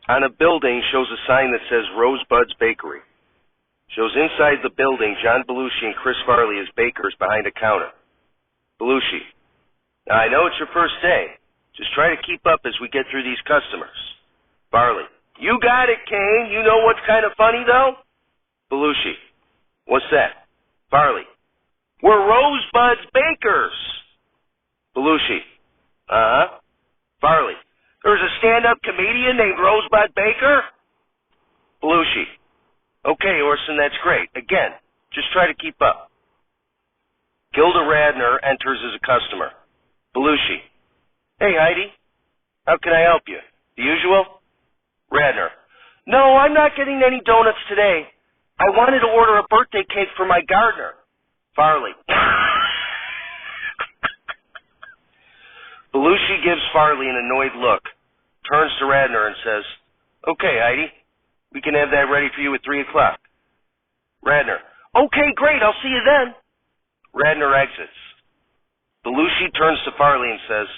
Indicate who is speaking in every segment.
Speaker 1: on a building shows a sign that says Rosebud's Bakery. Shows inside the building John Belushi and Chris Farley as bakers behind a counter. Belushi: now, I know it's your first day. Just try to keep up as we get through these customers. Farley: you got it, Kane. You know what's kind of funny, though? Belushi: what's that? Farley: we're Rosebud's bakers. Belushi: uh-huh. Farley: there's a stand-up comedian named Rosebud Baker? Belushi: okay, Orson, that's great. Again, just try to keep up. Gilda Radner enters as a customer. Belushi: hey, Heidi, how can I help you? The usual? Radner: no, I'm not getting any donuts today. I wanted to order a birthday cake for my gardener. Farley: Belushi gives Farley an annoyed look, turns to Radner and says, okay, Heidi, we can have that ready for you at 3 o'clock. Radner: okay, great, I'll see you then. Radner exits. Belushi turns to Farley and says,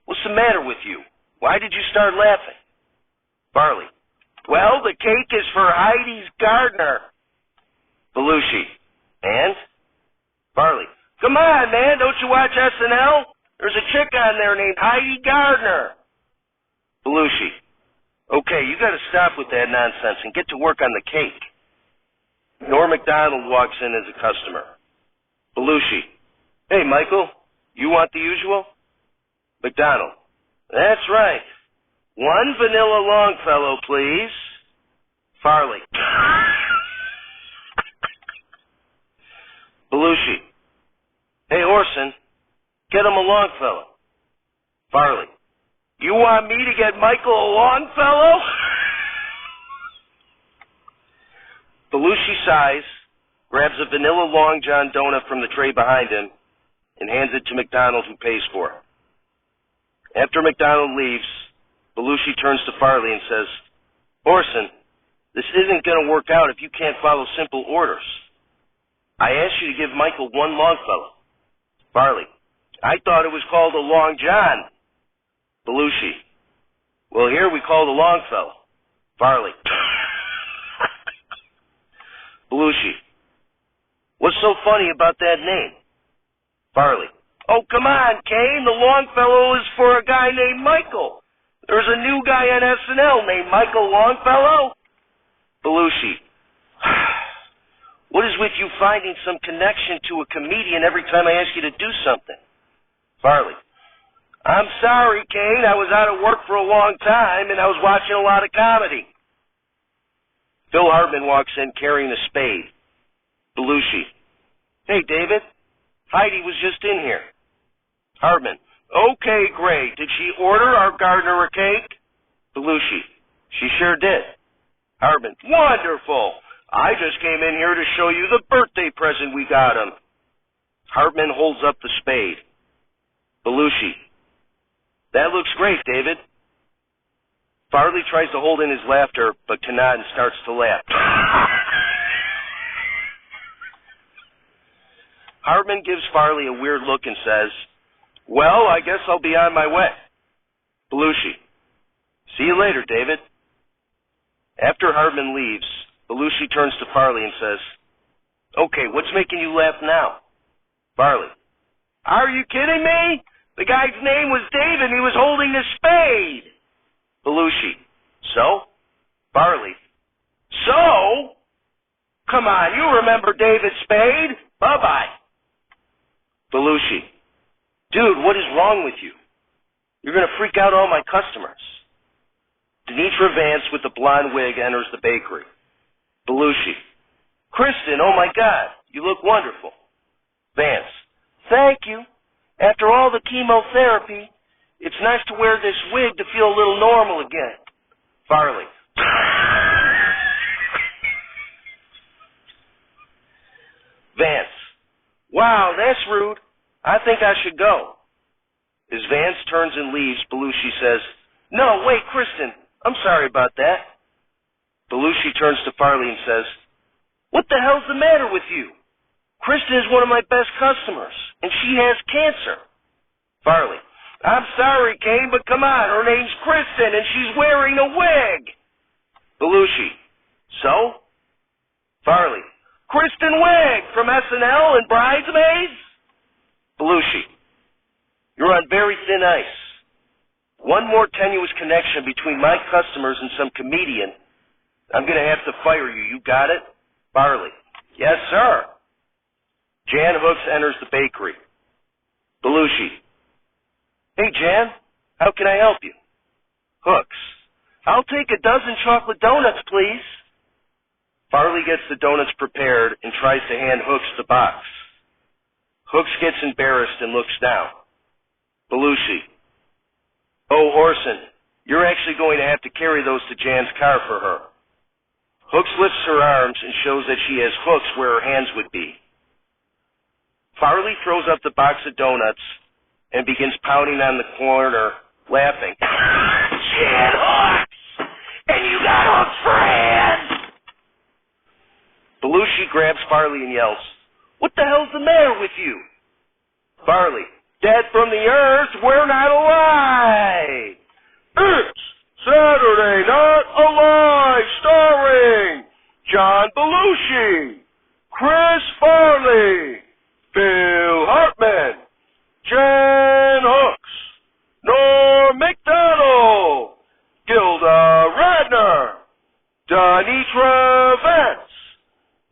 Speaker 1: what's the matter with you? Why did you start laughing? Farley: well, the cake is for Heidi's gardener. Belushi: and? Farley: come on, man, don't you watch SNL? There's a chick on there named Heidi Gardner. Belushi: okay, you got to stop with that nonsense and get to work on the cake. Norm Macdonald walks in as a customer. Belushi: hey, Michael, you want the usual? Macdonald: that's right. 1 vanilla Longfellow, please. Farley: Belushi: hey, Orson, get him a Longfellow. Farley: you want me to get Michael a Longfellow? Belushi sighs, grabs a vanilla Long John donut from the tray behind him, and hands it to McDonald, who pays for it. After McDonald leaves, Belushi turns to Farley and says, Orson, this isn't going to work out if you can't follow simple orders. I asked you to give Michael 1 Longfellow. Farley: I thought it was called a Long John. Belushi: well, here we call it a Longfellow. Farley: Belushi: what's so funny about that name? Farley: oh, come on, Kane. The Longfellow is for a guy named Michael. There's a new guy on SNL named Michael Longfellow. Belushi: what is with you finding some connection to a comedian every time I ask you to do something? Farley: I'm sorry, Kane. I was out of work for a long time, and I was watching a lot of comedy. Phil Hartman walks in carrying a spade. Belushi: hey, David, Heidi was just in here. Hartman: okay, great. Did she order our gardener a cake? Belushi: she sure did. Hartman: wonderful. I just came in here to show you the birthday present we got him. Hartman holds up the spade. Belushi: that looks great, David. Farley tries to hold in his laughter, but cannot, and starts to laugh. Hartman gives Farley a weird look and says, well, I guess I'll be on my way. Belushi: see you later, David. After Hartman leaves, Belushi turns to Farley and says, okay, what's making you laugh now? Farley: are you kidding me? The guy's name was David and he was holding a spade. Belushi: so? Farley: so? Come on, you remember David Spade? Bye-bye. Belushi: dude, what is wrong with you? You're going to freak out all my customers. Denitra Vance with the blonde wig enters the bakery. Belushi: Kristen, oh my God, you look wonderful. Vance: thank you. After all the chemotherapy, it's nice to wear this wig to feel a little normal again. Farley: Vance: wow, that's rude. I think I should go. As Vance turns and leaves, Belushi says, no, wait, Kristen, I'm sorry about that. Belushi turns to Farley and says, what the hell's the matter with you? Kristen is one of my best customers, and she has cancer. Farley: I'm sorry, Kane, but come on, her name's Kristen, and she's wearing a wig. connection between my customers and some comedian, I'm going to have to fire you. You got it? Farley. Yes, sir. Jan Hooks enters the bakery. Belushi. Hey, Jan, how can I help you? Hooks. I'll take a dozen chocolate donuts, please. Farley gets the donuts prepared and tries to hand Hooks the box. Hooks gets embarrassed and looks down. Belushi. Oh, Orson, you're actually going to have to carry those to Jan's car for her. Hooks lifts her arms and shows that she has hooks where her hands would be. Farley throws up the box of donuts and begins pounding on the corner, laughing. Jan Hooks! And you got hooks for hands! Belushi grabs Farley and yells, What the hell's the matter with you? Farley, dead from the earth, we're not alive! It's Saturday Night Alive, starring John Belushi, Chris Farley, Bill Hartman, Jan Hooks, Norm MacDonald, Gilda Radner, Donitra Vance,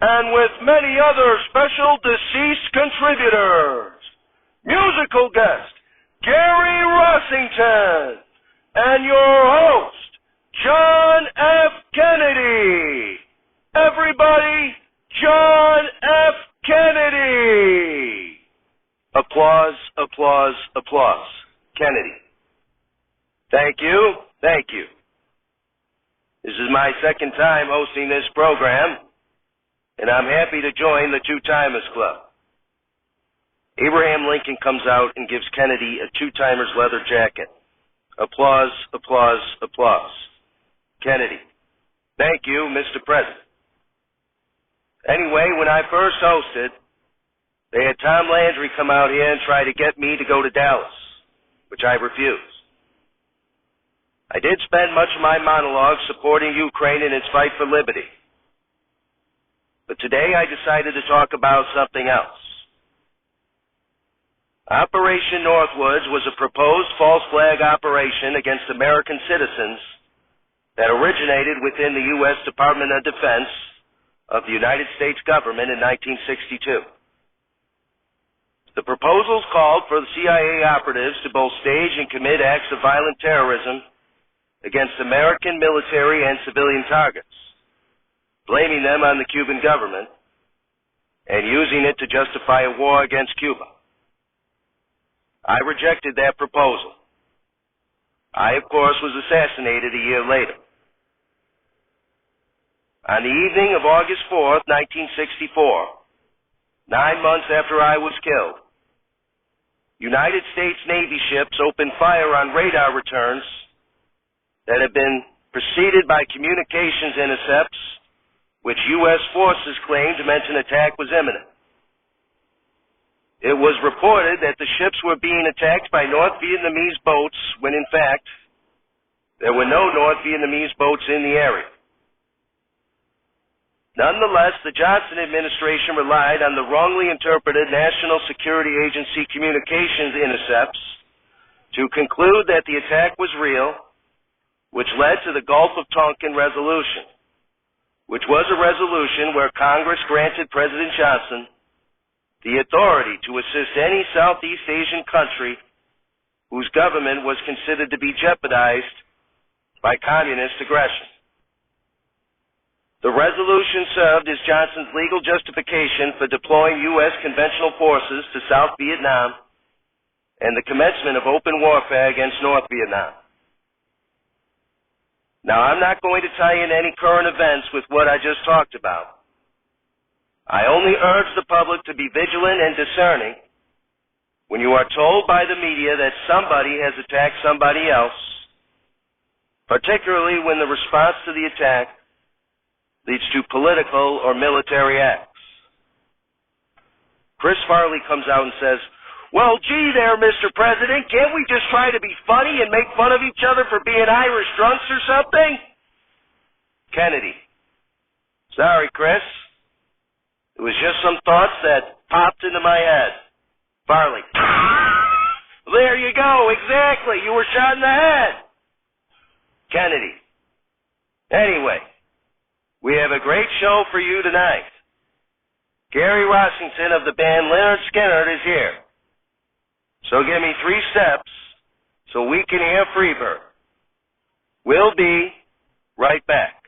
Speaker 1: and with many other special deceased contributors. Musical guest, Gary Rossington, and your host, John F. Kennedy. Everybody, John F. Kennedy. Applause, applause, applause. Kennedy. Thank you, thank you. This is my second time hosting this program, and I'm happy to join the Two-Timers Club. Abraham Lincoln comes out and gives Kennedy a Two-Timers leather jacket. Applause, applause, applause. Kennedy. Thank you, Mr. President. Anyway, when I first hosted, they had Tom Landry come out here and try to get me to go to Dallas, which I refused. I did spend much of my monologue supporting Ukraine in its fight for liberty. But today I decided to talk about something else. Operation Northwoods was a proposed false flag operation against American citizens that originated within the U.S. Department of Defense of the United States government in 1962. The proposals called for the CIA operatives to both stage and commit acts of violent terrorism against American military and civilian targets, blaming them on the Cuban government and using it to justify a war against Cuba. I rejected that proposal. I, of course, was assassinated a year later. On the evening of August 4th, 1964, 9 months after I was killed, United States Navy ships opened fire on radar returns that had been preceded by communications intercepts, which U.S. forces claimed meant an attack was imminent. It was reported that the ships were being attacked by North Vietnamese boats when, in fact, there were no North Vietnamese boats in the area. Nonetheless, the Johnson administration relied on the wrongly interpreted National Security Agency communications intercepts to conclude that the attack was real, which led to the Gulf of Tonkin resolution, which was a resolution where Congress granted President Johnson the authority to assist any Southeast Asian country whose government was considered to be jeopardized by communist aggression. The resolution served as Johnson's legal justification for deploying U.S. conventional forces to South Vietnam and the commencement of open warfare against North Vietnam. Now, I'm not going to tie in any current events with what I just talked about. I only urge the public to be vigilant and discerning when you are told by the media that somebody has attacked somebody else, particularly when the response to the attack leads to political or military acts. Chris Farley comes out and says, "Well, gee there, Mr. President, can't we just try to be funny and make fun of each other for being Irish drunks or something?" Kennedy: "Sorry, Chris. It was just some thoughts that popped into my head." Farley: "There you go, exactly. You were shot in the head." Kennedy. Anyway, we have a great show for you tonight. Gary Rossington of the band Leonard Skinner is here. So give me 3 steps so we can hear Freebird. We'll be right back.